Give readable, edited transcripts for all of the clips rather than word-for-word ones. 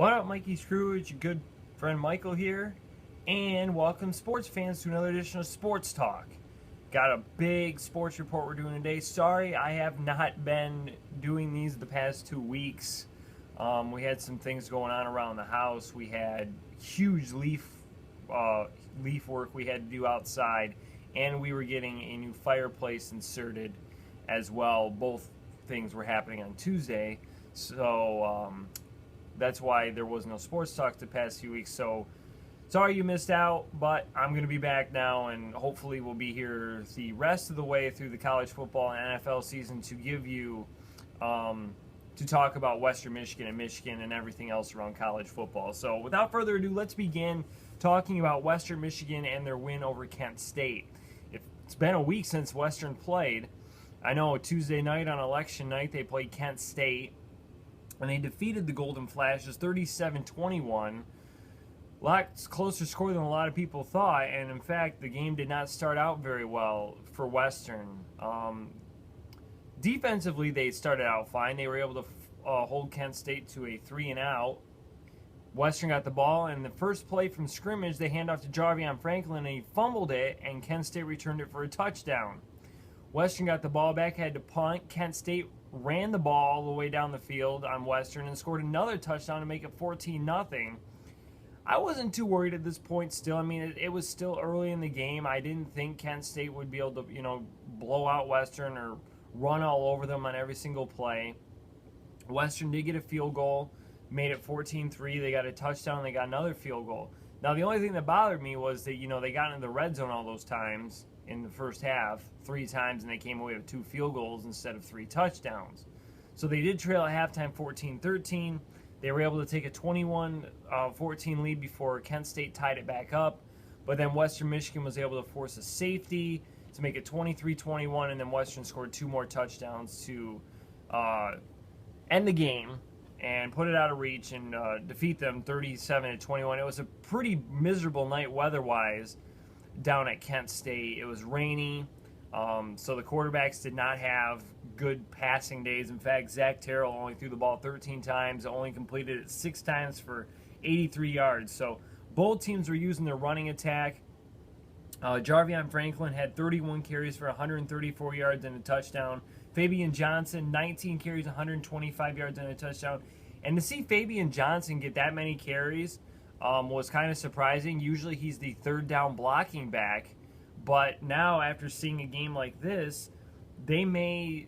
What up, Mikey Scrooge? Your good friend Michael here, and welcome sports fans to another edition of Sports Talk. Got a big sports report we're doing today. Sorry, I have not been doing these the past 2 weeks. We had some things going on around the house. We had huge leaf work we had to do outside, and we were getting a new fireplace inserted as well. Both things were happening on Tuesday, so that's why there was no sports talk the past few weeks. So sorry you missed out, but I'm going to be back now, and hopefully we'll be here the rest of the way through the college football and NFL season to give you to talk about Western Michigan and everything else around college football. So without further ado, let's begin talking about Western Michigan and their win over Kent State. It's been a week since Western played. I know Tuesday night on election night they played Kent State, and they defeated the Golden Flashes 37-21. A lot closer score than a lot of people thought, and in fact, the game did not start out very well for Western. Defensively, they started out fine. They were able to hold Kent State to a 3-and-out. Western got the ball, and the first play from scrimmage, they hand off to Jarvion Franklin, and he fumbled it, and Kent State returned it for a touchdown. Western got the ball back, had to punt. Kent State ran the ball all the way down the field on Western and scored another touchdown to make it 14-0. I wasn't too worried at this point still. I mean, it was still early in the game. I didn't think Kent State would be able to, blow out Western or run all over them on every single play. Western did get a field goal, made it 14-3. They got a touchdown, they got another field goal. Now, the only thing that bothered me was that, they got into the red zone all those times in the first half, 3 times, and they came away with 2 field goals instead of 3 touchdowns. So they did trail at halftime 14-13. They were able to take a 21-14 lead before Kent State tied it back up. But then Western Michigan was able to force a safety to make it 23-21, and then Western scored 2 more touchdowns to end the game and put it out of reach and defeat them 37-21. It was a pretty miserable night weather-wise down at Kent State. It was rainy, so the quarterbacks did not have good passing days. In fact, Zach Terrell only threw the ball 13 times, only completed it 6 times for 83 yards. So both teams were using their running attack. Jarvion Franklin had 31 carries for 134 yards and a touchdown. Fabian Johnson, 19 carries, 125 yards and a touchdown. And to see Fabian Johnson get that many carries was kind of surprising. Usually he's the third down blocking back, but now after seeing a game like this, they may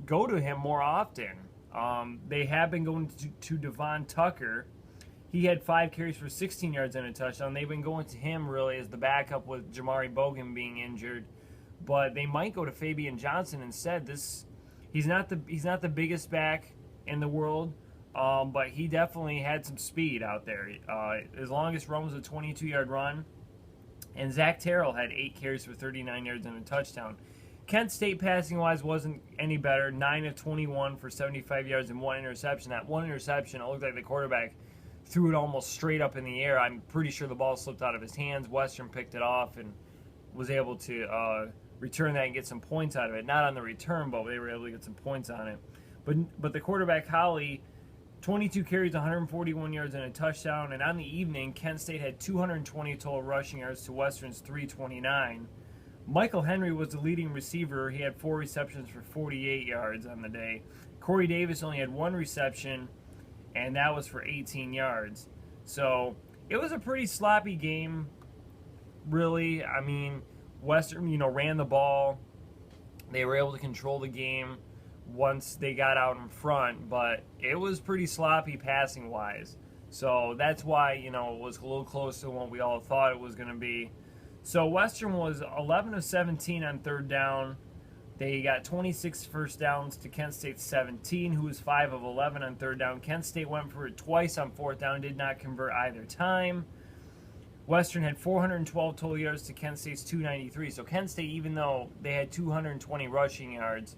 go to him more often. They have been going to Devon Tucker. He had 5 carries for 16 yards and a touchdown. They've been going to him really as the backup with Jamari Bogan being injured, but they might go to Fabian Johnson instead. He's not the biggest back in the world. But he definitely had some speed out there. His longest run was a 22-yard run. And Zach Terrell had 8 carries for 39 yards and a touchdown. Kent State passing-wise wasn't any better. 9 of 21 for 75 yards and 1 interception. That one interception, it looked like the quarterback threw it almost straight up in the air. I'm pretty sure the ball slipped out of his hands. Western picked it off and was able to return that and get some points out of it. Not on the return, but they were able to get some points on it. But the quarterback, Holly, 22 carries, 141 yards, and a touchdown. And on the evening, Kent State had 220 total rushing yards to Western's 329. Michael Henry was the leading receiver. He had 4 receptions for 48 yards on the day. Corey Davis only had 1 reception, and that was for 18 yards. So it was a pretty sloppy game, really. I mean, Western, ran the ball. They were able to control the game once they got out in front, but it was pretty sloppy passing wise. So that's why, it was a little closer than what we all thought it was going to be. So Western was 11 of 17 on third down. They got 26 first downs to Kent State's 17, who was 5 of 11 on third down. Kent State went for it twice on fourth down, did not convert either time. Western had 412 total yards to Kent State's 293. So Kent State, even though they had 220 rushing yards,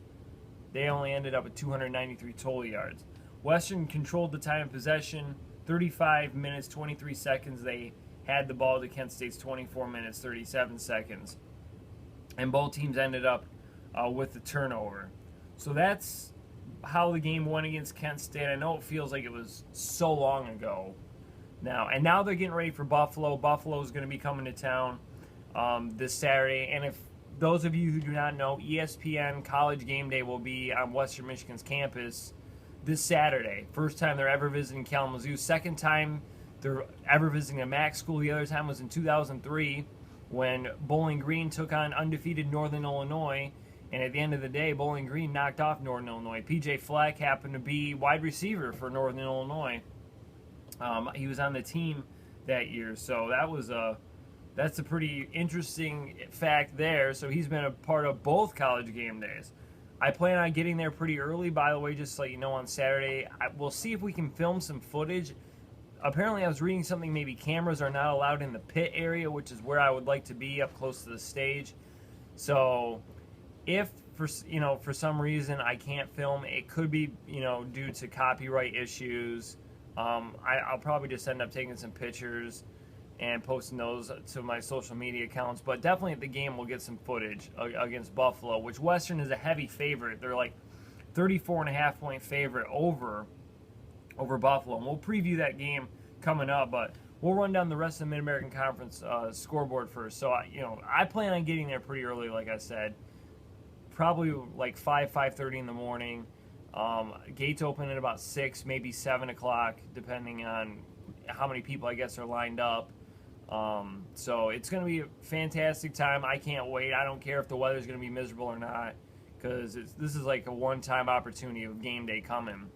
they only ended up at 293 total yards. Western controlled the time of possession, 35 minutes, 23 seconds. They had the ball to Kent State's 24 minutes, 37 seconds. And both teams ended up with the turnover. So that's how the game went against Kent State. I know it feels like it was so long ago now. And now they're getting ready for Buffalo. Buffalo's going to be coming to town this Saturday. And if those of you who do not know, ESPN College Game Day will be on Western Michigan's campus this Saturday. First time they're ever visiting Kalamazoo. Second time they're ever visiting a MAC school. The other time was in 2003 when Bowling Green took on undefeated Northern Illinois. And at the end of the day, Bowling Green knocked off Northern Illinois. P.J. Fleck happened to be wide receiver for Northern Illinois. He was on the team that year, so that's a pretty interesting fact there. So he's been a part of both college game days. I plan on getting there pretty early, by the way, just to let you know, on Saturday. We'll see if we can film some footage. Apparently, I was reading something, maybe cameras are not allowed in the pit area, which is where I would like to be, up close to the stage. So if for some reason I can't film, it could be due to copyright issues. I'll probably just end up taking some pictures and posting those to my social media accounts. But definitely at the game we'll get some footage against Buffalo, which Western is a heavy favorite. They're like 34.5-point favorite over Buffalo. And we'll preview that game coming up, but we'll run down the rest of the Mid-American Conference scoreboard first. So I plan on getting there pretty early, like I said. Probably like 5:30 in the morning. Gates open at about 6, maybe 7 o'clock, depending on how many people I guess are lined up. So it's going to be a fantastic time. I can't wait. I don't care if the weather's going to be miserable or not, because this is like a one-time opportunity of game day coming.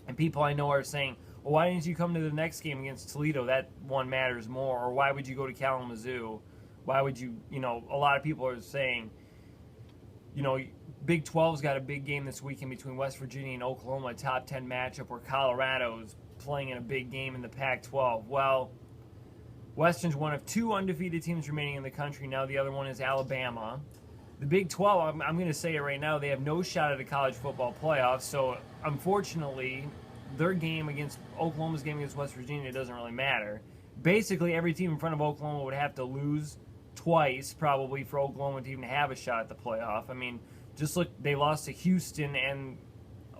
And people I know are saying, well, why didn't you come to the next game against Toledo? That one matters more. Or why would you go to Kalamazoo? Why would you, a lot of people are saying, Big 12's got a big game this weekend between West Virginia and Oklahoma, a top 10 matchup where Colorado's playing in a big game in the Pac-12. Well, Western's one of 2 undefeated teams remaining in the country. Now the other one is Alabama. The Big 12, I'm going to say it right now, they have no shot at a college football playoff. So, unfortunately, their game against Oklahoma's game against West Virginia doesn't really matter. Basically, every team in front of Oklahoma would have to lose twice, probably, for Oklahoma to even have a shot at the playoff. I mean, just look, they lost to Houston and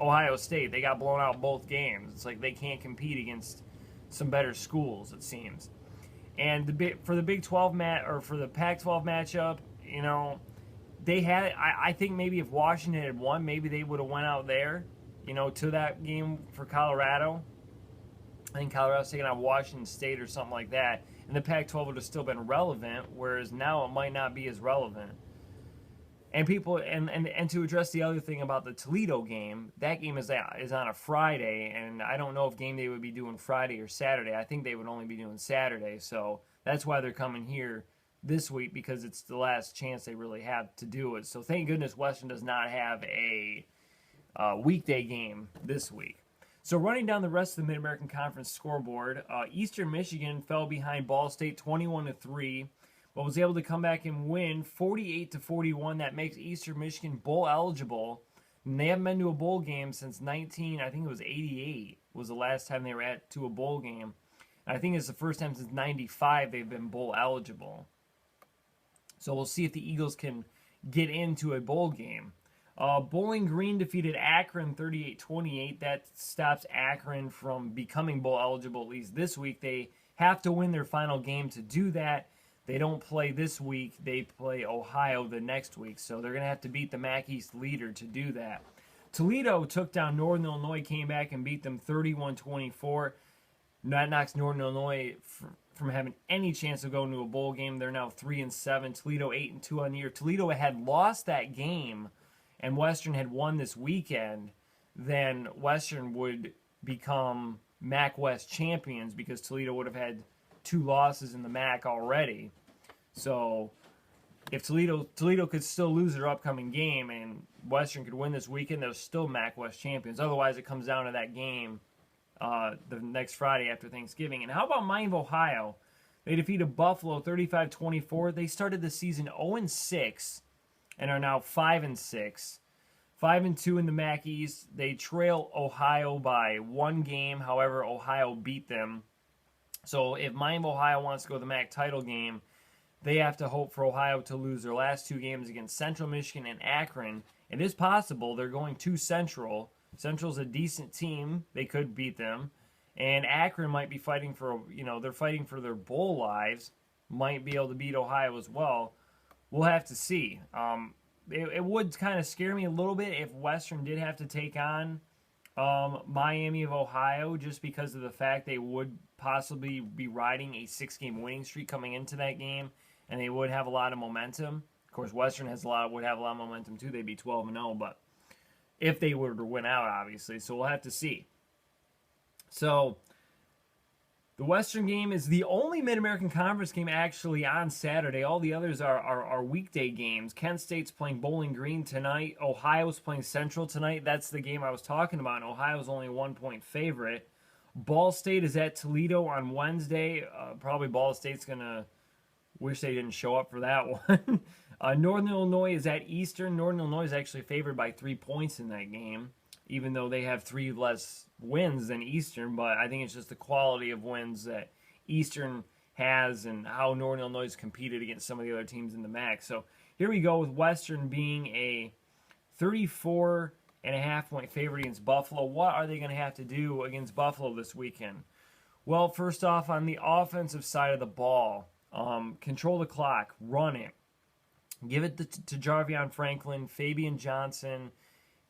Ohio State. They got blown out both games. It's like they can't compete against some better schools, it seems. And for the Big 12 for the Pac-12 matchup, they had. I think maybe if Washington had won, maybe they would have went out there, to that game for Colorado. I think Colorado's taking on Washington State or something like that, and the Pac-12 would have still been relevant, whereas now it might not be as relevant. And people, and to address the other thing about the Toledo game, that game is on a Friday, and I don't know if game day would be doing Friday or Saturday. I think they would only be doing Saturday, so that's why they're coming here this week, because it's the last chance they really have to do it. So thank goodness Western does not have a weekday game this week. So running down the rest of the Mid-American Conference scoreboard, Eastern Michigan fell behind Ball State 21-3. But was able to come back and win 48-41. That makes Eastern Michigan bowl eligible. And they haven't been to a bowl game since 88 was the last time they were to a bowl game. And I think it's the first time since 95 they've been bowl eligible. So we'll see if the Eagles can get into a bowl game. Bowling Green defeated Akron 38-28. That stops Akron from becoming bowl eligible, at least this week. They have to win their final game to do that. They don't play this week. They play Ohio the next week. So they're going to have to beat the MAC East leader to do that. Toledo took down Northern Illinois, came back and beat them 31-24. That knocks Northern Illinois from having any chance of going to a bowl game. They're now 3-7. Toledo 8-2 on the year. Toledo had lost that game and Western had won this weekend. Then Western would become MAC West champions because Toledo would have had 2 losses in the MAC already. So if Toledo could still lose their upcoming game and Western could win this weekend, they're still MAC West champions. Otherwise, it comes down to that game the next Friday after Thanksgiving. And how about Miami, Ohio? They defeated Buffalo 35-24. They started the season 0-6 and are now 5-6. 5-2 in the MAC East. They trail Ohio by 1 game. However, Ohio beat them. So if Miami, Ohio wants to go to the MAC title game, they have to hope for Ohio to lose their last 2 games against Central Michigan and Akron It is possible. They're going to Central. Central's a decent team. They could beat them. And Akron might be fighting for, they're fighting for their bowl lives. Might be able to beat Ohio as well. We'll have to see. It would kind of scare me a little bit if Western did have to take on Miami of Ohio, just because of the fact they would possibly be riding a 6-game winning streak coming into that game, and they would have a lot of momentum. Of course, Western would have a lot of momentum too. They'd be 12-0, but if they were to win out, obviously. So we'll have to see. So the Western game is the only Mid-American Conference game actually on Saturday. All the others are weekday games. Kent State's playing Bowling Green tonight. Ohio's playing Central tonight. That's the game I was talking about. And Ohio's only a 1-point favorite. Ball State is at Toledo on Wednesday. Probably Ball State's going to wish they didn't show up for that one. Northern Illinois is at Eastern. Northern Illinois is actually favored by 3 points in that game, even though they have 3 less wins than Eastern. But I think it's just the quality of wins that Eastern has and how Northern Illinois has competed against some of the other teams in the MAC. So here we go with Western being a 34.5-point favorite against Buffalo. What are they going to have to do against Buffalo this weekend? Well, first off, on the offensive side of the ball, control the clock, run it. Give it to Jarvion Franklin, Fabian Johnson.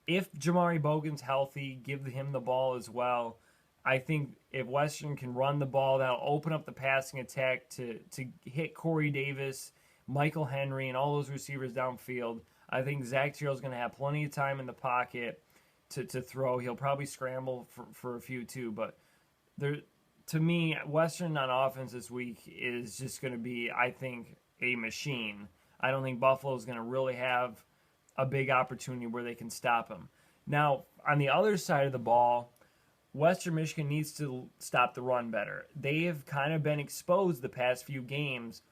If Jamari Bogan's healthy, give him the ball as well. I think if Western can run the ball, that'll open up the passing attack to hit Corey Davis, Michael Henry, and all those receivers downfield. I think Zach Terrell's going to have plenty of time in the pocket to throw. He'll probably scramble for a few too, but to me, Western on offense this week is just going to be, I think, a machine. I don't think Buffalo's going to really have a big opportunity where they can stop him. Now, on the other side of the ball, Western Michigan needs to stop the run better. They have kind of been exposed the past few games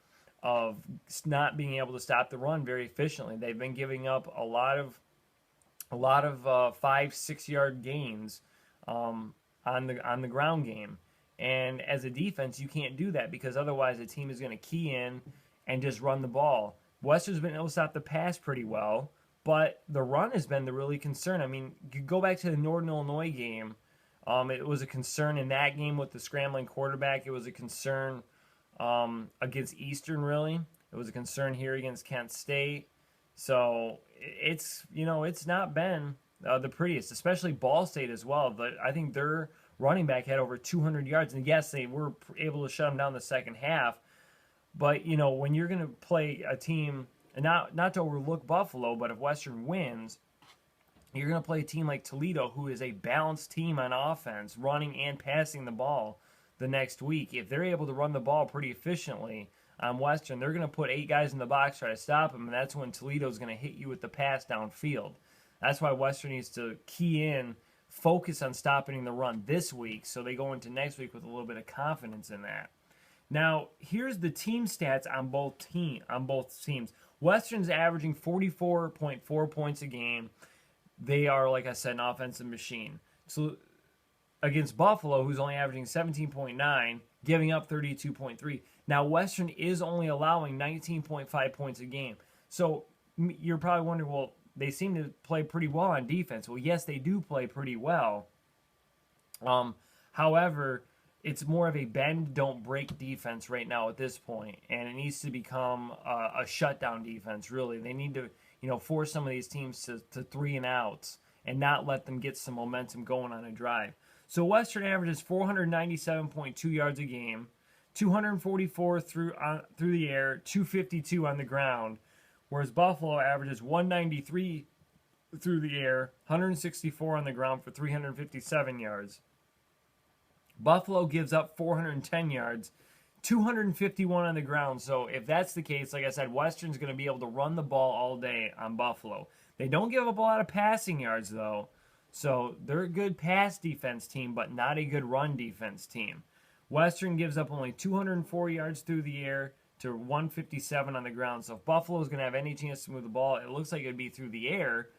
of not being able to stop the run very efficiently. They've been giving up a lot of 5-6 yard gains on the ground game. And as a defense, you can't do that because otherwise the team is going to key in and just run the ball. Western's been able to stop the pass pretty well, but the run has been the really concern. I mean, you go back to the Northern Illinois game. It was a concern in that game with the scrambling quarterback. It was a concern against Eastern, really. It was a concern here against Kent State. So it's not been the prettiest, especially Ball State as well. But I think their running back had over 200 yards. And yes, they were able to shut them down the second half. But, when you're going to play a team, and not to overlook Buffalo, but if Western wins, you're going to play a team like Toledo, who is a balanced team on offense, running and passing the ball the next week. If they're able to run the ball pretty efficiently on Western, they're going to put 8 guys in the box, try to stop them, and that's when Toledo's going to hit you with the pass downfield. That's why Western needs to key in, focus on stopping the run this week, so they go into next week with a little bit of confidence in that. Now, here's the team stats on both teams. Western's averaging 44.4 points a game. They are, like I said, an offensive machine. So against Buffalo, who's only averaging 17.9, giving up 32.3. Now, Western is only allowing 19.5 points a game. So you're probably wondering, well, they seem to play pretty well on defense. Well, yes, they do play pretty well. However, it's more of a bend, don't break defense right now at this point, and it needs to become a shutdown defense, really. They need to, force some of these teams to 3-and-outs and not let them get some momentum going on a drive. So Western averages 497.2 yards a game, 244 through the air, 252 on the ground, whereas Buffalo averages 193 through the air, 164 on the ground for 357 yards. Buffalo gives up 410 yards, 251 on the ground. So if that's the case, like I said, Western's going to be able to run the ball all day on Buffalo. They don't give up a lot of passing yards, though. So they're a good pass defense team, but not a good run defense team. Western gives up only 204 yards through the air to 157 on the ground. So if Buffalo's going to have any chance to move the ball, it looks like it'd be through the air.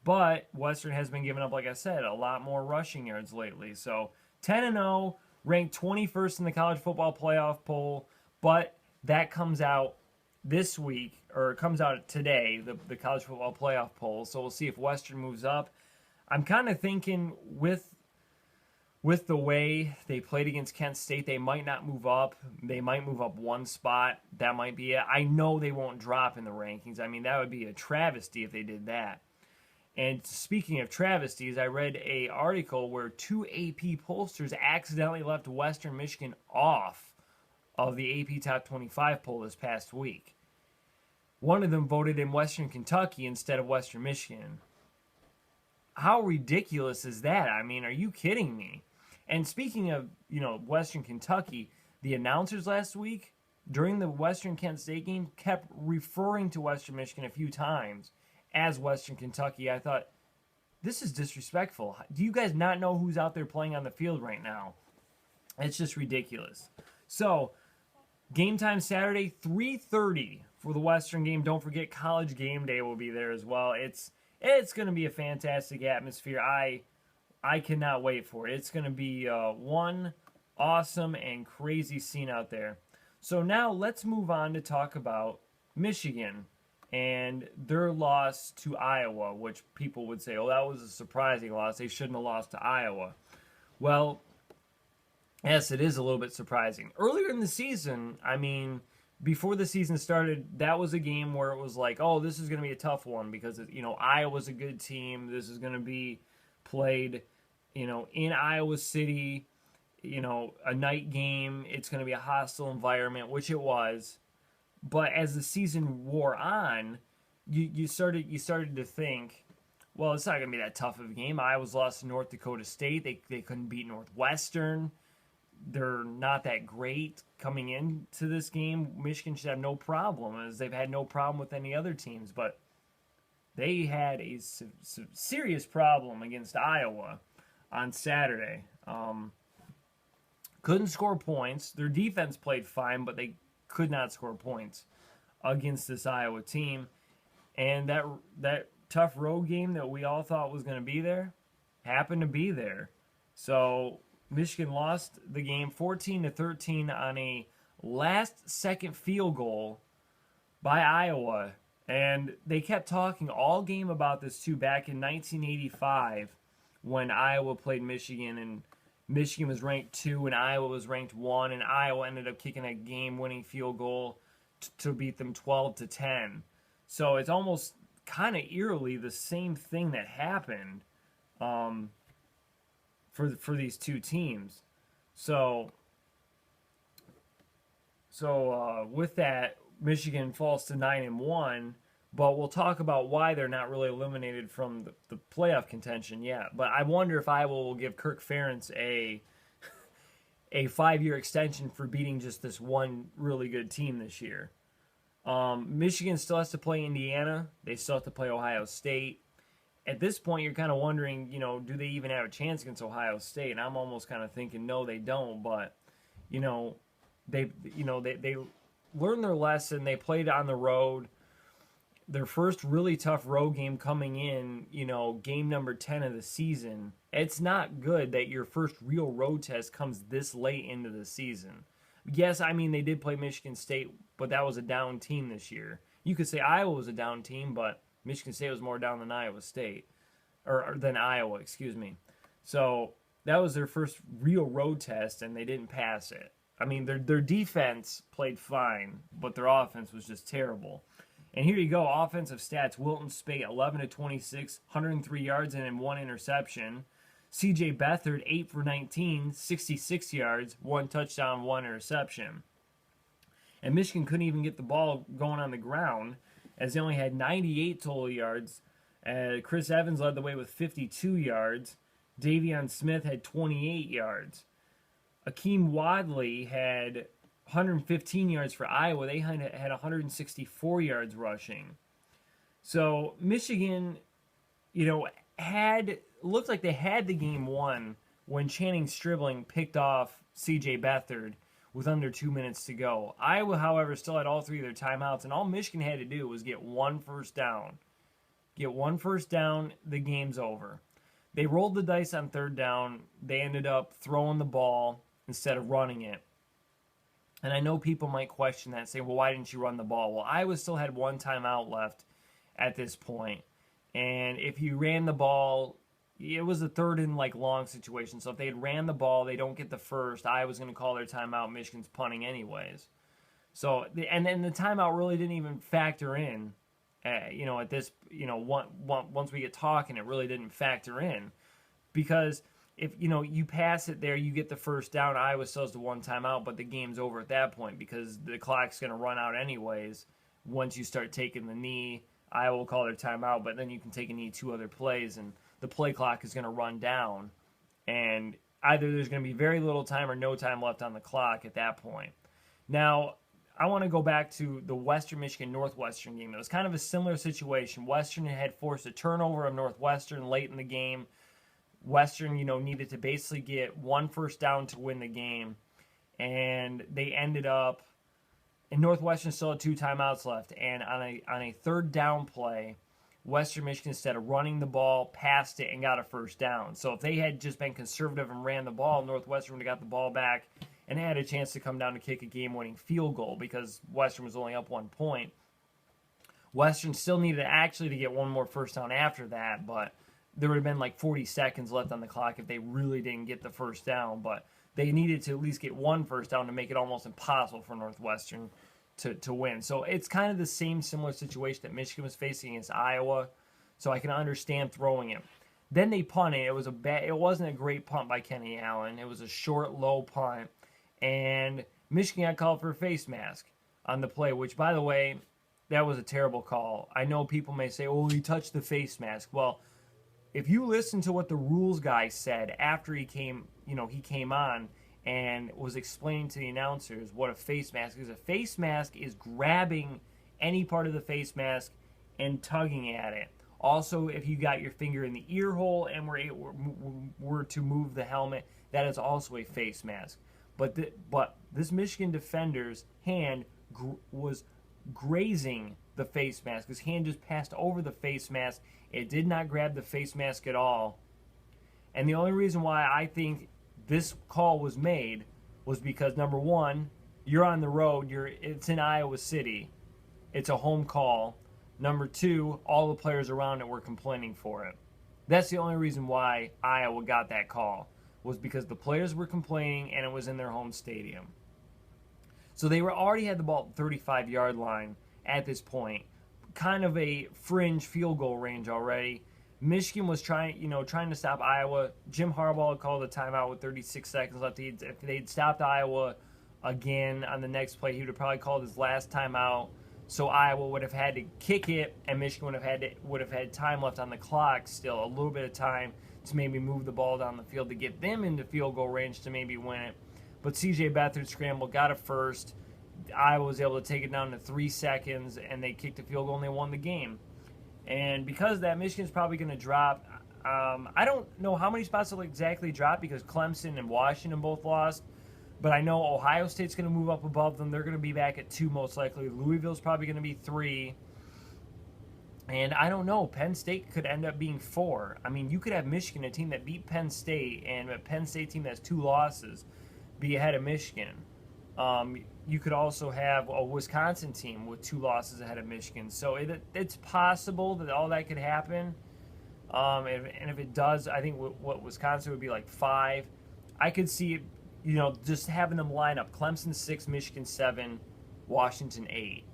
But Western has been giving up, like I said, a lot more rushing yards lately. So 10-0, ranked 21st in the college football playoff poll, but that comes out this week, or it comes out today, the college football playoff poll. So we'll see if Western moves up. I'm kind of thinking with the way they played against Kent State, they might not move up. They might move up one spot. That might be it. I know they won't drop in the rankings. I mean, that would be a travesty if they did that. And speaking of travesties, I read an article where 2 AP pollsters accidentally left Western Michigan off of the AP Top 25 poll this past week. One of them voted in Western Kentucky instead of Western Michigan. How ridiculous is that? I mean, are you kidding me? And speaking of, Western Kentucky, the announcers last week during the Western Kent State game kept referring to Western Michigan a few times as Western Kentucky. I thought, this is disrespectful. Do you guys not know who's out there playing on the field right now? It's just ridiculous. So, game time Saturday, 3:30 for the Western game. Don't forget, College Game Day will be there as well. It's going to be a fantastic atmosphere. I cannot wait for it. It's going to be one awesome and crazy scene out there. So now let's move on to talk about Michigan and their loss to Iowa, which people would say, oh, that was a surprising loss. They shouldn't have lost to Iowa. Well, yes, it is a little bit surprising. Earlier in the season, I mean, before the season started, that was a game where it was like, oh, this is going to be a tough one because, Iowa's a good team. This is going to be played, in Iowa City, a night game. It's going to be a hostile environment, which it was. But as the season wore on, you started to think, well, it's not going to be that tough of a game. Iowa's lost to North Dakota State. They couldn't beat Northwestern. They're not that great coming into this game. Michigan should have no problem, as they've had no problem with any other teams. But they had a serious problem against Iowa on Saturday. Couldn't score points. Their defense played fine, but they could not score points against this Iowa team. And that tough road game that we all thought was going to be there happened to be there. So Michigan lost the game 14-13 on a last-second field goal by Iowa. And they kept talking all game about this, too, back in 1985 when Iowa played Michigan, and Michigan was ranked 2 and Iowa was ranked 1, and Iowa ended up kicking a game-winning field goal to beat them 12-10. So it's almost kind of eerily the same thing that happened for these two teams. So with that, Michigan falls to 9-1, but we'll talk about why they're not really eliminated from the playoff contention yet. But I wonder if Iowa will give Kirk Ferentz a 5-year extension for beating just this one really good team this year. Michigan still has to play Indiana. They still have to play Ohio State. At this point, you're kind of wondering, do they even have a chance against Ohio State? And I'm almost kind of thinking, no, they don't. But, they learned their lesson. They played on the road. Their first really tough road game coming in, game number 10 of the season. It's not good that your first real road test comes this late into the season. Yes, I mean, they did play Michigan State, but that was a down team this year. You could say Iowa was a down team, but Michigan State was more down than Iowa State. Or than Iowa, excuse me. So that was their first real road test, and they didn't pass it. I mean, their defense played fine, but their offense was just terrible. And here you go, offensive stats. Wilton Speight, 11-26, 103 yards and 1 interception. C.J. Beathard, 8 for 19, 66 yards, 1 touchdown, 1 interception. And Michigan couldn't even get the ball going on the ground, as they only had 98 total yards. Chris Evans led the way with 52 yards. Davion Smith had 28 yards. Akeem Wadley had 115 yards for Iowa. They had 164 yards rushing. So Michigan, looked like they had the game won when Channing Stribling picked off C.J. Beathard with under 2 minutes to go. Iowa, however, still had all 3 of their timeouts, and all Michigan had to do was get 1 first down. Get 1 first down, the game's over. They rolled the dice on 3rd down. They ended up throwing the ball instead of running it. And I know people might question that, say, well, why didn't you run the ball? Well, Iowa still had one timeout left at this point. And if you ran the ball, it was a third and long situation. So if they had ran the ball, they don't get the first. Iowa's going to call their timeout. Michigan's punting anyways. So and then the timeout really didn't even factor in. At this, once we get talking, it really didn't factor in because if you pass it there, you get the first down. Iowa still has the one timeout, but the game's over at that point because the clock's going to run out anyways. Once you start taking the knee, Iowa will call their timeout, but then you can take a knee 2 other plays, and the play clock is going to run down. And either there's going to be very little time or no time left on the clock at that point. Now, I want to go back to the Western Michigan Northwestern game. It was kind of a similar situation. Western had forced a turnover of Northwestern late in the game. Western, needed to basically get 1 first down to win the game, and they ended up. And Northwestern still had 2 timeouts left, and on a third down play, Western Michigan, instead of running the ball, passed it and got a first down. So if they had just been conservative and ran the ball, Northwestern would have got the ball back and had a chance to come down to kick a game-winning field goal because Western was only up 1 point. Western still needed to get 1 more first down after that, but there would have been 40 seconds left on the clock if they really didn't get the first down. But they needed to at least get 1 first down to make it almost impossible for Northwestern to win. So it's kind of the similar situation that Michigan was facing against Iowa. So I can understand throwing it. Then they punted. It wasn't a great punt by Kenny Allen. It was a short, low punt. And Michigan got called for a face mask on the play, which, by the way, that was a terrible call. I know people may say, oh, he touched the face mask. Well, if you listen to what the rules guy said after he came on and was explaining to the announcers what a face mask is grabbing any part of the face mask and tugging at it. Also, if you got your finger in the ear hole and were to move the helmet, that is also a face mask. But this Michigan defender's hand was grazing the face mask. His hand just passed over the face mask. It did not grab the face mask at all. And the only reason why I think this call was made was because, number one, you're on the road. It's in Iowa City. It's a home call. Number two, all the players around it were complaining for it. That's the only reason why Iowa got that call, was because the players were complaining and it was in their home stadium. So they already had the ball at the 35-yard line at this point. Kind of a fringe field goal range already. Michigan was trying to stop Iowa. Jim Harbaugh had called a timeout with 36 seconds left. If they'd stopped Iowa again on the next play, he would have probably called his last timeout. So Iowa would have had to kick it, and Michigan would have had time left on the clock still, a little bit of time to maybe move the ball down the field to get them into field goal range to maybe win it. But C.J. Beathard scrambled, got a first. Iowa was able to take it down to 3 seconds, and they kicked a field goal, and they won the game. And because of that, Michigan's probably going to drop. I don't know how many spots they'll exactly drop because Clemson and Washington both lost. But I know Ohio State's going to move up above them. They're going to be back at 2 most likely. Louisville's probably going to be 3. And I don't know. Penn State could end up being 4. I mean, you could have Michigan, a team that beat Penn State, and a Penn State team that has 2 losses, be ahead of Michigan. You could also have a Wisconsin team with 2 losses ahead of Michigan. So it's possible that all that could happen. And if it does, I think what Wisconsin would be 5. I could see it, just having them line up Clemson 6, Michigan 7, Washington 8.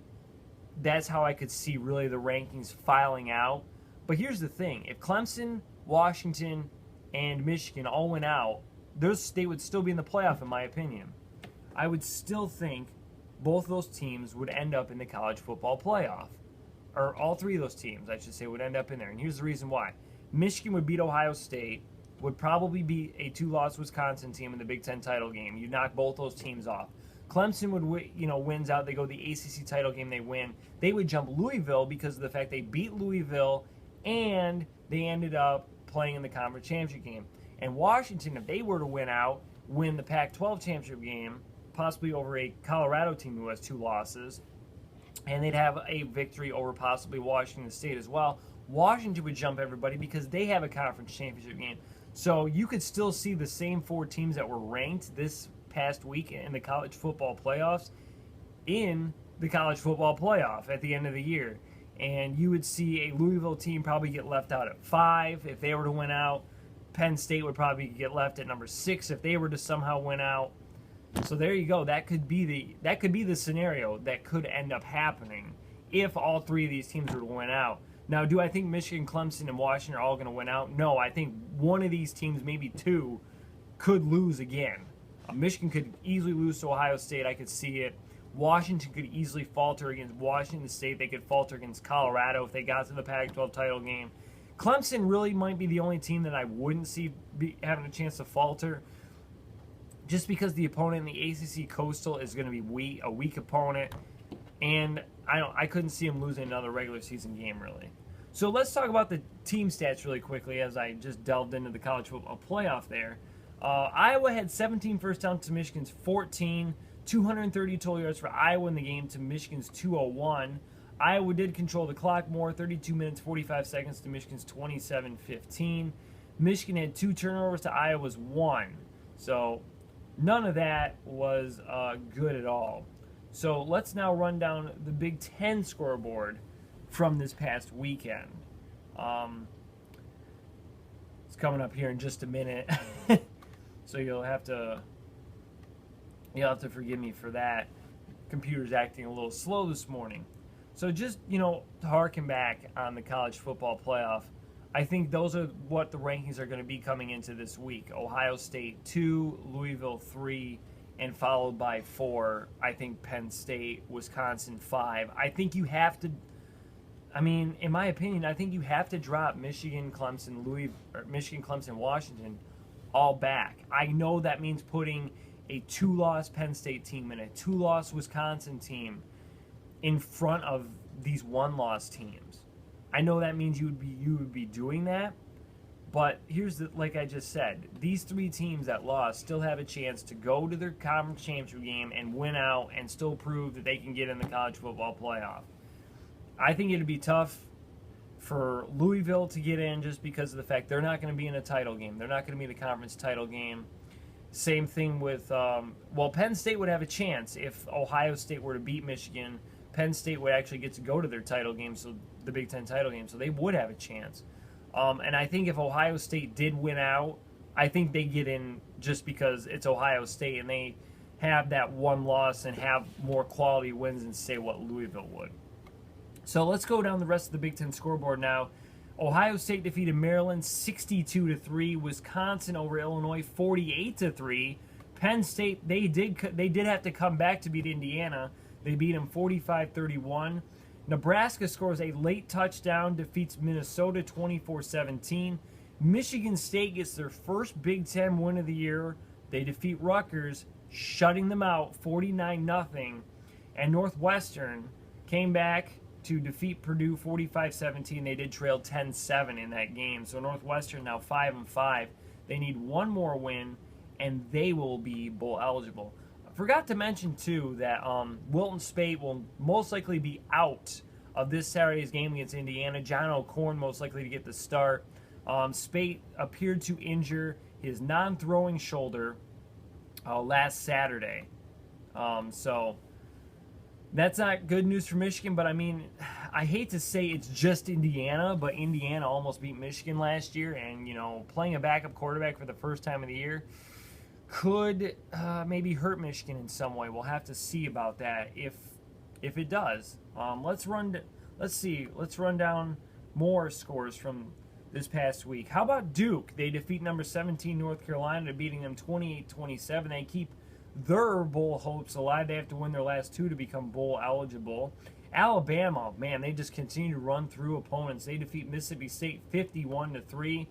That's how I could see really the rankings filing out. But here's the thing. If Clemson, Washington, and Michigan all went out, they would still be in the playoff, in my opinion. I would still think both those teams would end up in the college football playoff. Or all 3 of those teams, I should say, would end up in there. And here's the reason why. Michigan would beat Ohio State, would probably beat a 2-loss Wisconsin team in the Big Ten title game. You knock both those teams off. Clemson would, wins out. They go to the ACC title game. They win. They would jump Louisville because of the fact they beat Louisville and they ended up playing in the conference championship game. And Washington, if they were to win the Pac-12 championship game, possibly over a Colorado team who has 2 losses, and they'd have a victory over possibly Washington State as well. Washington would jump everybody because they have a conference championship game. So you could still see the same 4 teams that were ranked this past week in the college football playoffs in the college football playoff at the end of the year. And you would see a Louisville team probably get left out at 5 if they were to win out. Penn State would probably get left at number 6 if they were to somehow win out. So there you go. That could be the scenario that could end up happening if all 3 of these teams were to win out. Now, do I think Michigan, Clemson, and Washington are all going to win out? No, I think one of these teams, maybe 2, could lose again. Michigan could easily lose to Ohio State. I could see it. Washington could easily falter against Washington State. They could falter against Colorado if they got to the Pac-12 title game. Clemson really might be the only team that I wouldn't see having a chance to falter, just because the opponent in the ACC Coastal is going to be a weak opponent, and I couldn't see them losing another regular season game, really. So let's talk about the team stats really quickly as I just delved into the college football playoff there. Iowa had 17 first downs to Michigan's 14, 230 total yards for Iowa in the game to Michigan's 201. Iowa did control the clock more, 32 minutes, 45 seconds to Michigan's 27-15. Michigan had 2 turnovers to Iowa's 1. So none of that was good at all. So let's now run down the Big Ten scoreboard from this past weekend. It's coming up here in just a minute, so you'll have to forgive me for that. Computer's acting a little slow this morning. So just, to harken back on the college football playoff, I think those are what the rankings are going to be coming into this week. Ohio State 2, Louisville 3, and followed by 4, I think Penn State, Wisconsin 5. I think you have to, in my opinion, I think you have to drop Michigan, Clemson, Washington all back. I know that means putting a 2-loss Penn State team and a 2-loss Wisconsin team in front of these 1-loss teams. I know that means you would be doing that, but like I just said, these 3 teams that lost still have a chance to go to their conference championship game and win out and still prove that they can get in the college football playoff. I think it'd be tough for Louisville to get in just because of the fact they're not going to be in a title game. They're not going to be in the conference title game. Same thing with, Penn State would have a chance if Ohio State were to beat Michigan. Penn State would actually get to go to their title game, so the Big Ten title game, so they would have a chance. And I think if Ohio State did win out, I think they get in just because it's Ohio State and they have that 1 loss and have more quality wins than, say, what Louisville would. So let's go down the rest of the Big Ten scoreboard now. Ohio State defeated Maryland 62-3. Wisconsin over Illinois 48-3. Penn State, they did have to come back to beat Indiana. They beat them 45-31. Nebraska scores a late touchdown, defeats Minnesota 24-17. Michigan State gets their first Big Ten win of the year. They defeat Rutgers, shutting them out 49-0. And Northwestern came back to defeat Purdue 45-17. They did trail 10-7 in that game. So Northwestern now 5-5. They need one more win, and they will be bowl eligible. I forgot to mention, too, that Wilton Speight will most likely be out of this Saturday's game against Indiana. John O'Korn most likely to get the start. Speight appeared to injure his non-throwing shoulder last Saturday. So that's not good news for Michigan, but I hate to say it's just Indiana, but Indiana almost beat Michigan last year, and, playing a backup quarterback for the first time of the year could maybe hurt Michigan in some way. We'll have to see about that if it does. Let's run down more scores from this past week. How about Duke? They defeat number 17 North Carolina, beating them 28-27. They keep their bowl hopes alive. They have to win their last 2 to become bowl eligible. Alabama, man, they just continue to run through opponents. They defeat Mississippi State 51-3.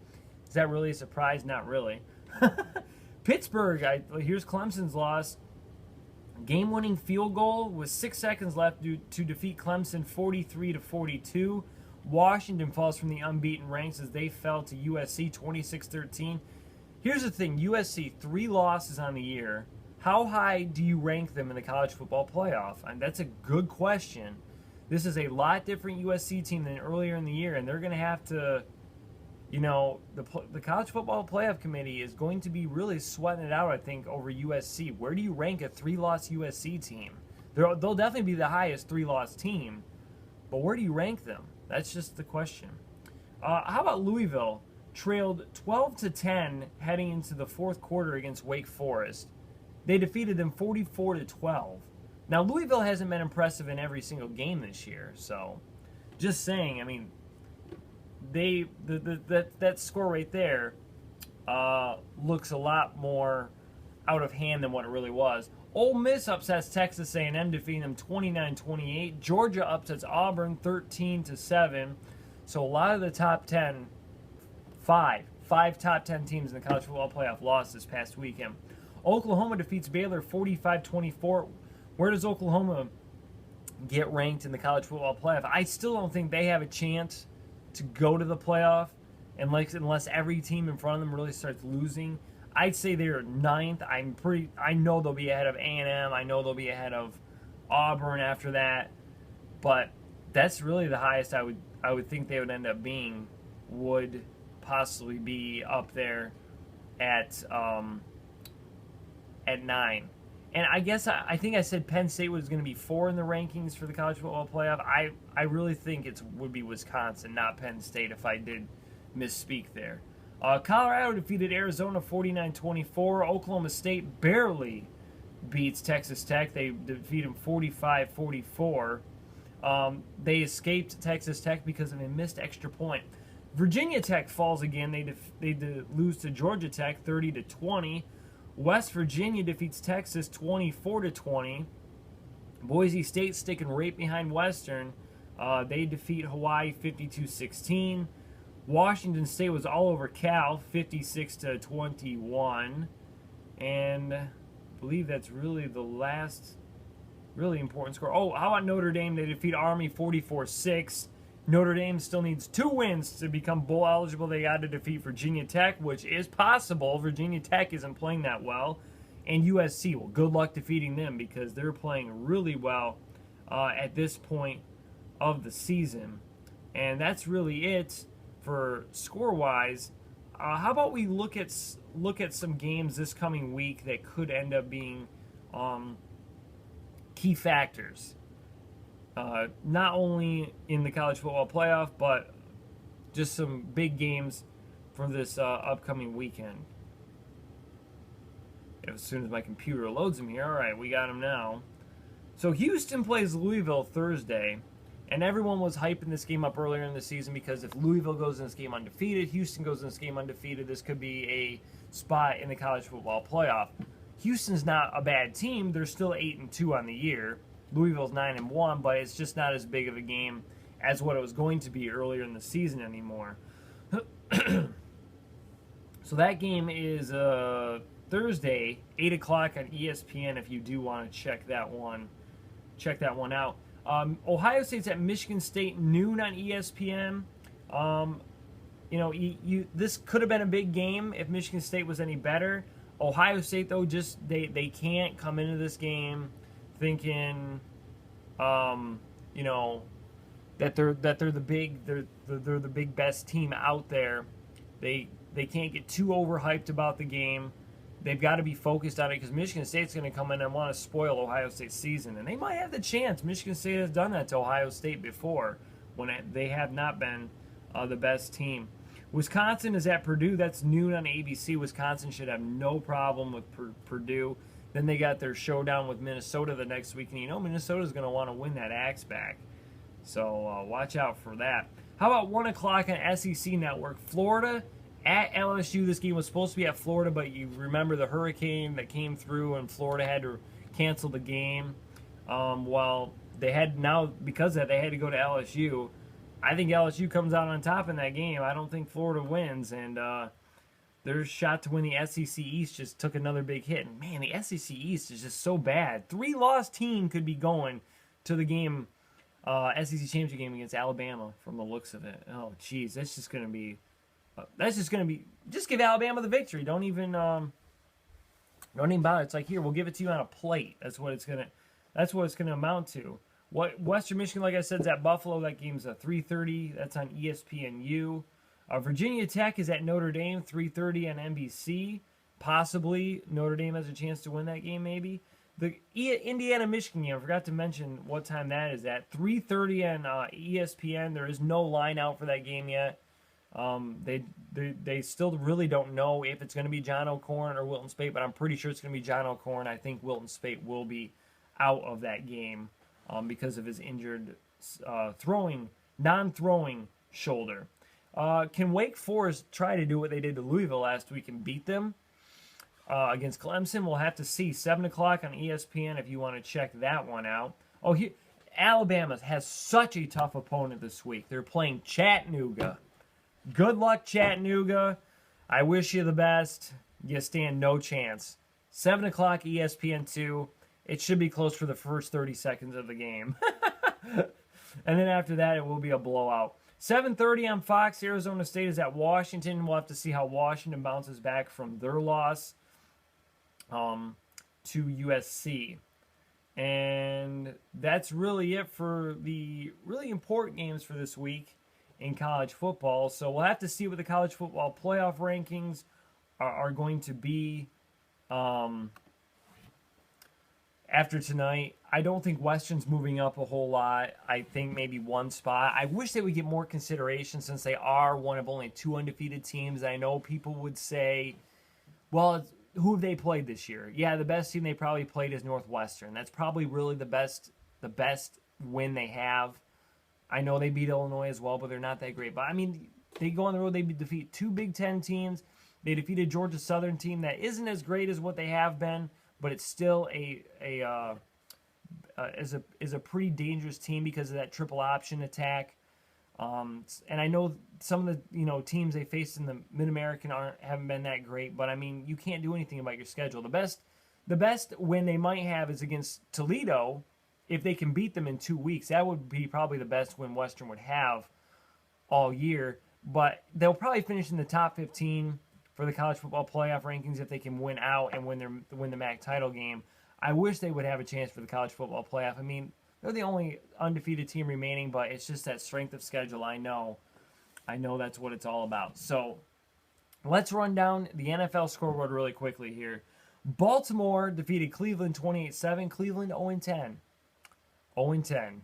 Is that really a surprise? Not really. Pittsburgh, here's Clemson's loss. Game-winning field goal with 6 seconds left to defeat Clemson 43-42. Washington falls from the unbeaten ranks as they fell to USC 26-13. Here's the thing, USC, 3 losses on the year. How high do you rank them in the college football playoff? And that's a good question. This is a lot different USC team than earlier in the year, and they're going to have to the college football playoff committee is going to be really sweating it out, I think, over USC. Where do you rank a 3-loss USC team? They'll definitely be the highest 3-loss team, but where do you rank them? That's just the question. How about Louisville? Trailed 12-10 heading into the fourth quarter against Wake Forest. They defeated them 44-12. Now, Louisville hasn't been impressive in every single game this year, so just saying, I mean, that score right there looks a lot more out of hand than what it really was. Ole Miss upsets Texas A&M, defeating them 29-28. Georgia upsets Auburn 13-7. So a lot of the top 10, five top 10 teams in the college football playoff lost this past weekend. Oklahoma defeats Baylor 45-24. Where does Oklahoma get ranked in the college football playoff? I still don't think they have a chance to go to the playoff unless every team in front of them really starts losing. I'd say they're ninth. I know they'll be ahead of A&M. I know they'll be ahead of Auburn after that. But that's really the highest I would think they would end up being. Would possibly be up there at 9. And I guess I think I said Penn State was going to be 4 in the rankings for the college football playoff. I really think it would be Wisconsin, not Penn State, if I did misspeak there. Colorado defeated Arizona 49-24. Oklahoma State barely beats Texas Tech. They defeat them 45-44. They escaped Texas Tech because of a missed extra point. Virginia Tech falls again. They lose to Georgia Tech 30-20. West Virginia defeats Texas 24-20. Boise State sticking right behind Western. They defeat Hawaii 52-16. Washington State was all over Cal 56-21. And I believe that's really the last really important score. Oh, how about Notre Dame? They defeat Army 44-6. Notre Dame still needs 2 wins to become bowl eligible. They got to defeat Virginia Tech, which is possible. Virginia Tech isn't playing that well. And USC, well, good luck defeating them because they're playing really well at this point of the season. And that's really it for score-wise. How about we look at some games this coming week that could end up being key factors. Not only in the college football playoff, but just some big games for this upcoming weekend. As soon as my computer loads them here. All right, we got them now. So Houston plays Louisville Thursday, and everyone was hyping this game up earlier in the season because if Louisville goes in this game undefeated, Houston goes in this game undefeated, this could be a spot in the college football playoff. Houston's not a bad team. They're still 8-2 on the year. Louisville's 9-1, but it's just not as big of a game as what it was going to be earlier in the season anymore. So that game is Thursday, 8 o'clock on ESPN. If you do want to check that one out. Ohio State's at Michigan State noon on ESPN. This could have been a big game if Michigan State was any better. Ohio State though, just they can't come into this game thinking, that they're the big best team out there. They can't get too overhyped about the game. They've got to be focused on it because Michigan State's going to come in and want to spoil Ohio State's season, and they might have the chance. Michigan State has done that to Ohio State before when they have not been the best team. Wisconsin is at Purdue. That's noon on ABC. Wisconsin should have no problem with Purdue. Then they got their showdown with Minnesota the next week, and Minnesota's going to want to win that Axe back. So watch out for that. How about 1 o'clock on SEC Network? Florida at LSU. This game was supposed to be at Florida, but you remember the hurricane that came through, and Florida had to cancel the game. Because of that, they had to go to LSU. I think LSU comes out on top in that game. I don't think Florida wins, and their shot to win the SEC East just took another big hit. And man, the SEC East is just so bad. 3-loss team could be going to the game, SEC championship game against Alabama from the looks of it. Oh, geez, that's just going to be. Just give Alabama the victory. Don't even bother. It's like, here, we'll give it to you on a plate. That's what it's gonna amount to. What Western Michigan, like I said, is at Buffalo. That game's at 3:30. That's on ESPNU. Virginia Tech is at Notre Dame, 3:30 on NBC. Possibly Notre Dame has a chance to win that game, maybe. The Indiana-Michigan game, I forgot to mention what time that is at. 3:30 on ESPN. There is no line out for that game yet. They still really don't know if it's going to be John O'Korn or Wilton Speight, but I'm pretty sure it's going to be John O'Korn. I think Wilton Speight will be out of that game because of his injured non-throwing shoulder. Can Wake Forest try to do what they did to Louisville last week and beat them against Clemson? We'll have to see. 7 o'clock on ESPN if you want to check that one out. Oh, Alabama has such a tough opponent this week. They're playing Chattanooga. Good luck, Chattanooga. I wish you the best. You stand no chance. 7 o'clock ESPN2. It should be close for the first 30 seconds of the game. And then after that, it will be a blowout. 7:30 on Fox. Arizona State is at Washington. We'll have to see how Washington bounces back from their loss to USC. And that's really it for the really important games for this week in college football. So we'll have to see what the college football playoff rankings are going to be after tonight. I don't think Western's moving up a whole lot. I think maybe one spot. I wish they would get more consideration since they are one of only 2 undefeated teams. I know people would say, well, who have they played this year? Yeah, the best team they probably played is Northwestern. That's probably really the best win they have. I know they beat Illinois as well, but they're not that great. But, I mean, they go on the road, they defeat 2 Big Ten teams. They defeated Georgia Southern team that isn't as great as what they have been, but it's still is a pretty dangerous team because of that triple option attack. And I know some of the teams they faced in the Mid-American haven't been that great, but I mean you can't do anything about your schedule. The best win they might have is against Toledo. If they can beat them in 2 weeks, that would be probably the best win Western would have all year. But they'll probably finish in the top 15 for the college football playoff rankings if they can win out and win the MAC title game. I wish they would have a chance for the college football playoff. I mean, they're the only undefeated team remaining, but it's just that strength of schedule. I know that's what it's all about. So let's run down the NFL scoreboard really quickly here. Baltimore defeated Cleveland 28-7. Cleveland 0-10. 0-10.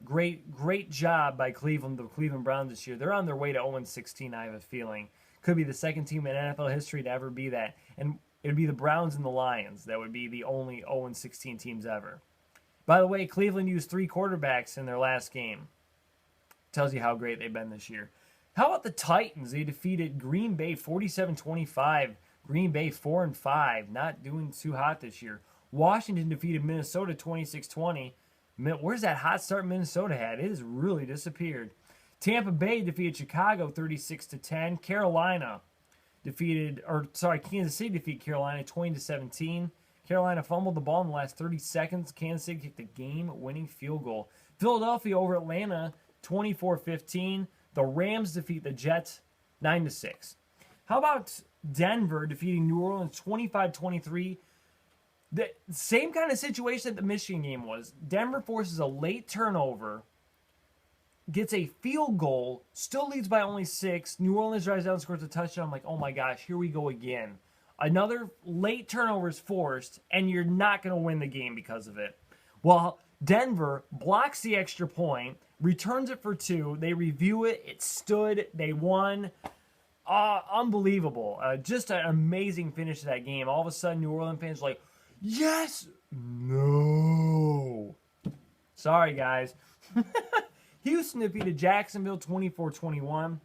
Great job by Cleveland, the Cleveland Browns this year. They're on their way to 0-16, I have a feeling. Could be the second team in NFL history to ever be that. And it would be the Browns and the Lions that would be the only 0-16 teams ever. By the way, Cleveland used 3 quarterbacks in their last game. Tells you how great they've been this year. How about the Titans? They defeated Green Bay 47-25. Green Bay 4-5. Not doing too hot this year. Washington defeated Minnesota 26-20. Where's that hot start Minnesota had? It has really disappeared. Tampa Bay defeated Chicago 36-10. Kansas City defeated Carolina 20-17. Carolina fumbled the ball in the last 30 seconds. Kansas City kicked the game-winning field goal. Philadelphia over Atlanta 24-15. The Rams defeat the Jets 9-6. How about Denver defeating New Orleans 25-23? The same kind of situation that the Michigan game was. Denver forces a late turnover, gets a field goal, still leads by only 6. New Orleans drives down and scores a touchdown. I'm like, oh my gosh, here we go again. Another late turnover is forced, and you're not going to win the game because of it. Well, Denver blocks the extra point, returns it for 2. They review it. It stood. They won. Unbelievable. Just an amazing finish to that game. All of a sudden, New Orleans fans are like, yes! No. Sorry, guys. Houston defeated Jacksonville 24-21.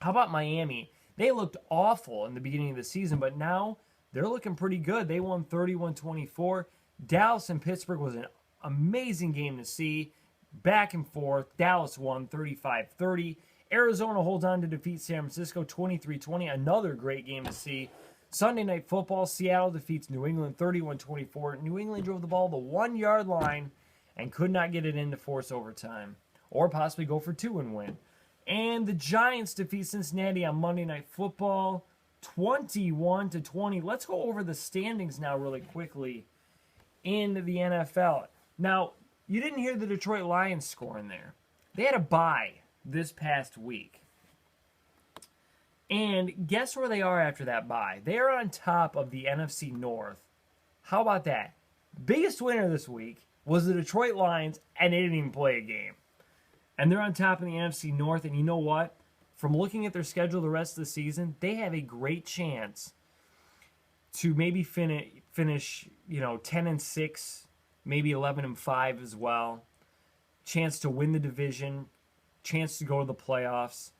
How about Miami? They looked awful in the beginning of the season, but now they're looking pretty good. They won 31-24. Dallas and Pittsburgh was an amazing game to see. Back and forth. Dallas won 35-30. Arizona holds on to defeat San Francisco 23-20. Another great game to see. Sunday Night Football, Seattle defeats New England 31-24. New England drove the ball the 1-yard line and could not get it in to force overtime or possibly go for 2 and win. And the Giants defeat Cincinnati on Monday Night Football 21-20. Let's go over the standings now really quickly in the NFL. Now, you didn't hear the Detroit Lions score in there. They had a bye this past week. And guess where they are after that bye? They are on top of the NFC North. How about that? Biggest winner this week was the Detroit Lions, and they didn't even play a game. And they're on top of the NFC North, and you know what? From looking at their schedule the rest of the season, they have a great chance to maybe finish 10-6, maybe 11-5 as well. Chance to win the division, chance to go to the playoffs.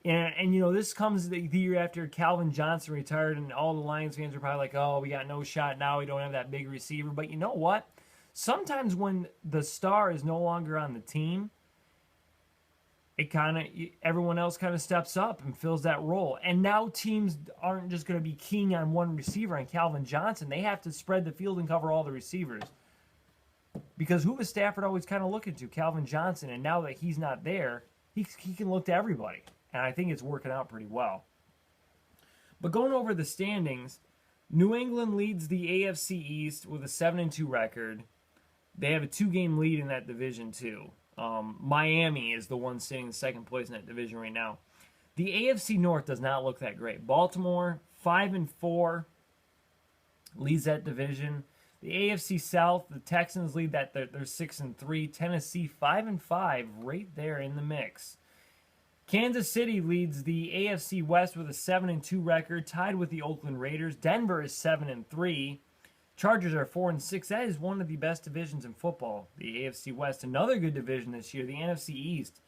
And this comes the year after Calvin Johnson retired, and all the Lions fans are probably like, oh, we got no shot now. We don't have that big receiver. But you know what? Sometimes when the star is no longer on the team, everyone else kind of steps up and fills that role. And now teams aren't just going to be keying on one receiver, on Calvin Johnson. They have to spread the field and cover all the receivers. Because who was Stafford always kind of looking to? Calvin Johnson. And now that he's not there, he can look to everybody. And I think it's working out pretty well. But going over the standings, New England leads the AFC East with a 7-2 record. They have a 2-game lead in that division too. Miami is the one sitting in second place in that division right now. The AFC North does not look that great. Baltimore, 5-4, leads that division. The AFC South, the Texans lead that. They're 6-3. Tennessee, 5-5, right there in the mix. Kansas City leads the AFC West with a 7-2 record, tied with the Oakland Raiders. Denver is 7-3. Chargers are 4-6. That is one of the best divisions in football, the AFC West. Another good division this year, the NFC East.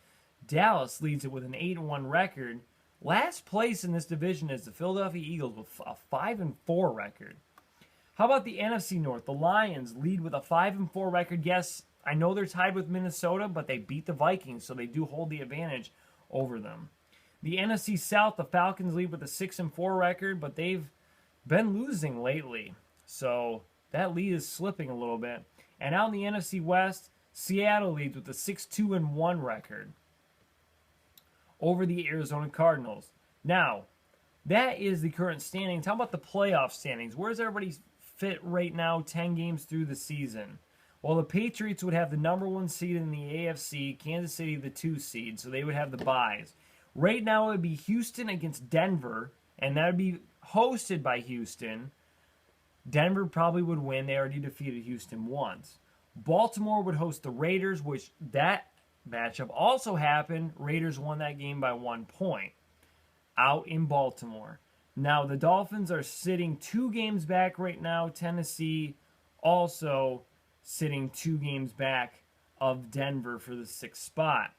Dallas leads it with an 8-1 record. Last place in this division is the Philadelphia Eagles with a 5-4 record. How about the NFC North? The Lions lead with a 5-4 record. Yes, I know they're tied with Minnesota, but they beat the Vikings, so they do hold the advantage over them. The NFC South, the Falcons lead with a 6-4 record, but they've been losing lately. So that lead is slipping a little bit. And out in the NFC West, Seattle leads with a 6-2-1 record over the Arizona Cardinals. Now, that is the current standings. How about the playoff standings? Where's everybody fit right now 10 games through the season? Well, the Patriots would have the number 1 seed in the AFC, Kansas City the 2 seed, so they would have the byes. Right now it would be Houston against Denver, and that would be hosted by Houston. Denver probably would win. They already defeated Houston once. Baltimore would host the Raiders, which that matchup also happened. Raiders won that game by 1 point out in Baltimore. Now, the Dolphins are sitting 2 games back right now. Tennessee also sitting 2 games back of Denver for the 6th spot.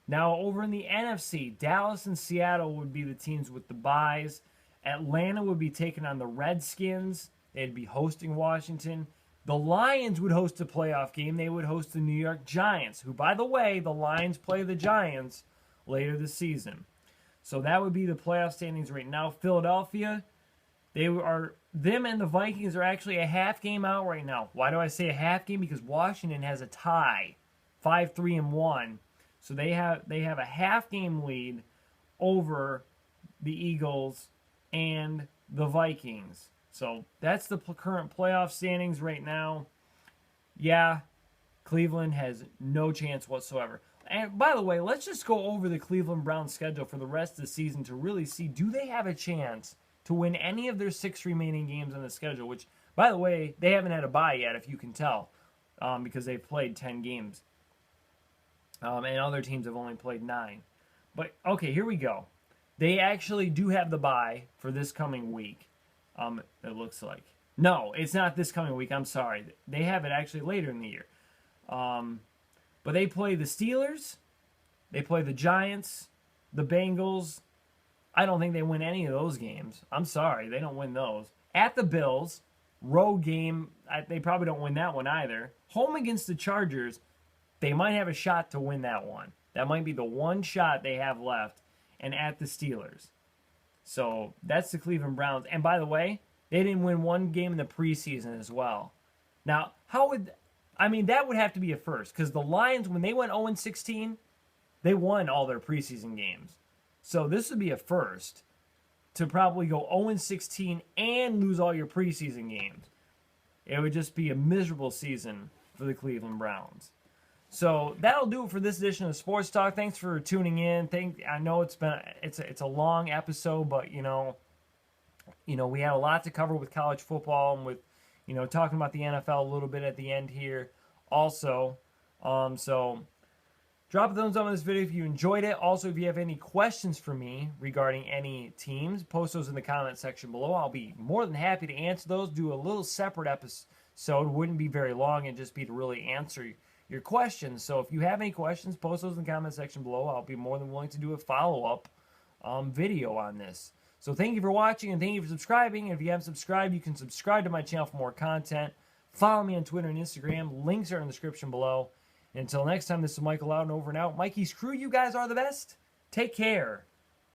Now, over in the NFC, Dallas and Seattle would be the teams with the byes. Atlanta would be taking on the Redskins. They'd be hosting Washington. The Lions would host a playoff game. They would host the New York Giants, who, by the way, the Lions play the Giants later this season. So that would be the playoff standings right now. Philadelphia, them and the Vikings are actually a half game out right now. Why do I say a half game? Because Washington has a tie, 5-3-1. So they have a half game lead over the Eagles and the Vikings. So that's the current playoff standings right now. Yeah, Cleveland has no chance whatsoever. And by the way, let's just go over the Cleveland Browns schedule for the rest of the season to really see, do they have a chance to win any of their 6 remaining games on the schedule? Which, by the way, they haven't had a bye yet, if you can tell, because they've played 10 games. And other teams have only played 9. But, okay, here we go. They actually do have the bye for this coming week. It looks like. No, it's not this coming week. I'm sorry. They have it actually later in the year. But they play the Steelers. They play the Giants, the Bengals. I don't think they win any of those games. I'm sorry. They don't win those. At the Bills, road game. They probably don't win that one either. Home against the Chargers. They might have a shot to win that one. That might be the one shot they have left. And at the Steelers. So that's the Cleveland Browns. And by the way, they didn't win one game in the preseason as well. Now, that would have to be a first. Because the Lions, when they went 0-16, they won all their preseason games. So this would be a first to probably go 0-16 and lose all your preseason games. It would just be a miserable season for the Cleveland Browns. So that'll do it for this edition of Sports Talk. Thanks for tuning in. I know it's a long episode, but we had a lot to cover with college football and with talking about the NFL a little bit at the end here also. So drop a thumbs up on this video if you enjoyed it. Also, if you have any questions for me regarding any teams, post those in the comment section below. I'll be more than happy to answer those. Do a little separate episode. Wouldn't be very long. It'd just be to really answer your questions. So if you have any questions, post those in the comment section below. I'll be more than willing to do a follow-up video on this. So thank you for watching and thank you for subscribing. And if you haven't subscribed, you can subscribe to my channel for more content. Follow me on Twitter and Instagram. Links are in the description below. Until next time, this is Michael Loudon over and out. Mikey's crew, you guys are the best. Take care.